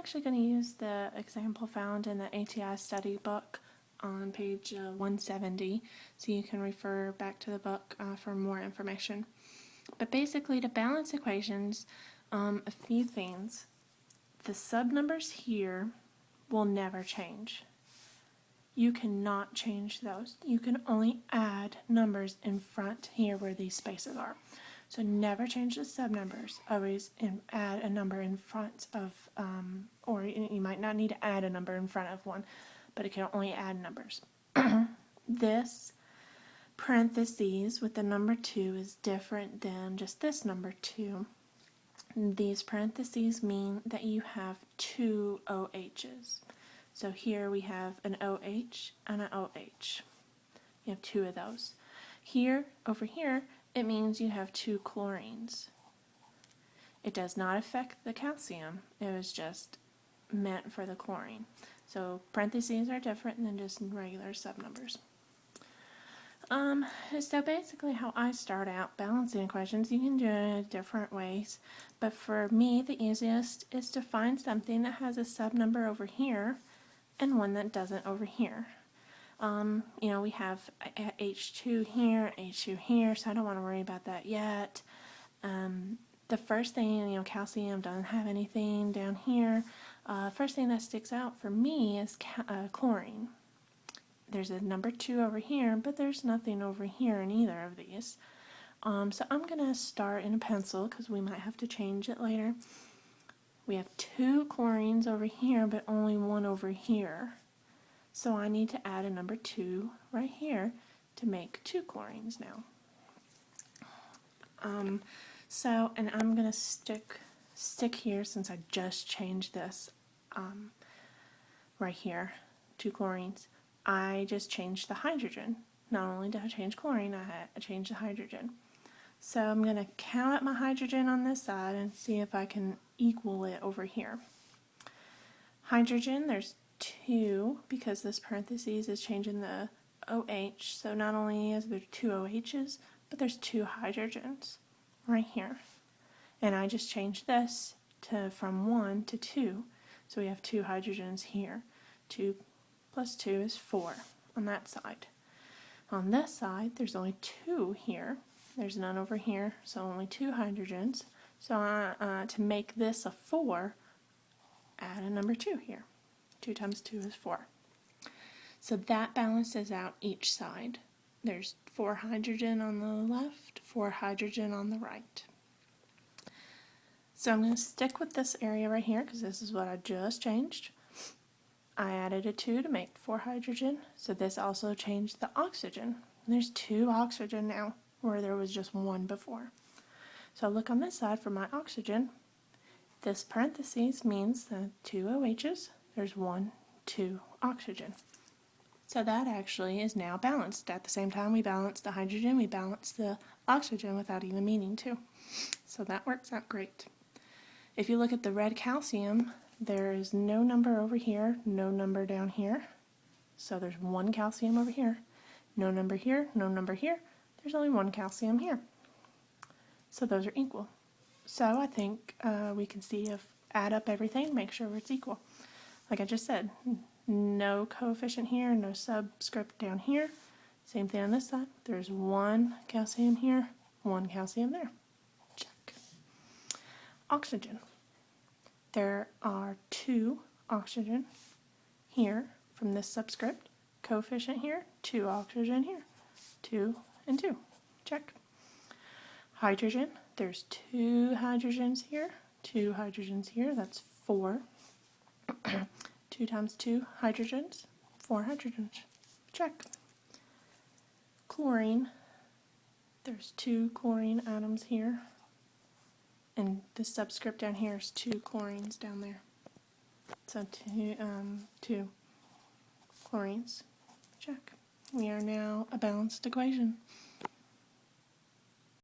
actually going to use the example found in the TEAS study book on page 170, so you can refer back to the book for more information. But basically, to balance equations, a few things. The subnumbers here will never change. You cannot change those. You can only add numbers in front here where these spaces are. So never change the subnumbers. Always add a number in front of, or you might not need to add a number in front of one, but it can only add numbers. This parentheses with the number 2 is different than just this number 2. These parentheses mean that you have two OHs. So here we have an OH and an OH. You have two of those. Here, over here, it means you have two chlorines. It does not affect the calcium. It was just meant for the chlorine. So parentheses are different than just regular subnumbers. So basically how I start out balancing equations, you can do it in different ways, but for me the easiest is to find something that has a subnumber over here and one that doesn't over here. We have H2 here, H2 here, so I don't want to worry about that yet. The first thing, calcium doesn't have anything down here. First thing that sticks out for me is chlorine. There's a number 2 over here, but there's nothing over here in either of these. So I'm going to start in a pencil because we might have to change it later. We have 2 chlorines over here, but only 1 over here. So I need to add a number 2 right here to make 2 chlorines now. And I'm going to stick here since I just changed this right here, 2 chlorines. I just changed the hydrogen. Not only did I change chlorine, I changed the hydrogen. So I'm going to count up my hydrogen on this side and see if I can equal it over here. Hydrogen, there's 2 because this parentheses is changing the OH. So not only is there 2 OHs, but there's 2 hydrogens right here. And I just changed this from 1 to 2. So we have 2 hydrogens here. 2 plus 2 is 4 on that side. On this side, there's only 2 here. There's none over here, so only 2 hydrogens. So to make this a 4, add a number 2 here. 2 times 2 is 4. So that balances out each side. There's 4 hydrogen on the left, 4 hydrogen on the right. So I'm going to stick with this area right here because this is what I just changed. I added a 2 to make 4 hydrogen, so this also changed the oxygen. There's 2 oxygen now, where there was just 1 before. So look on this side for my oxygen. This parentheses means the 2 OHs, there's 1, 2 oxygen. So that actually is now balanced. At the same time we balance the hydrogen, we balance the oxygen without even meaning to. So that works out great. If you look at the red calcium, there is no number over here, no number down here. So there's 1 calcium over here. No number here, no number here. There's only 1 calcium here. So those are equal. So I think we can see if add up everything, make sure it's equal. Like I just said, no coefficient here, no subscript down here. Same thing on this side. There's 1 calcium here, 1 calcium there. Check. Oxygen. There are 2 oxygen here from this subscript. Coefficient here, 2 oxygen here. 2 and 2. Check. Hydrogen. There's 2 hydrogens here. 2 hydrogens here. That's 4. 2 times 2 hydrogens. 4 hydrogens. Check. Chlorine. There's 2 chlorine atoms here. And the subscript down here is 2 chlorines down there. So 2 chlorines. Check. We are now a balanced equation.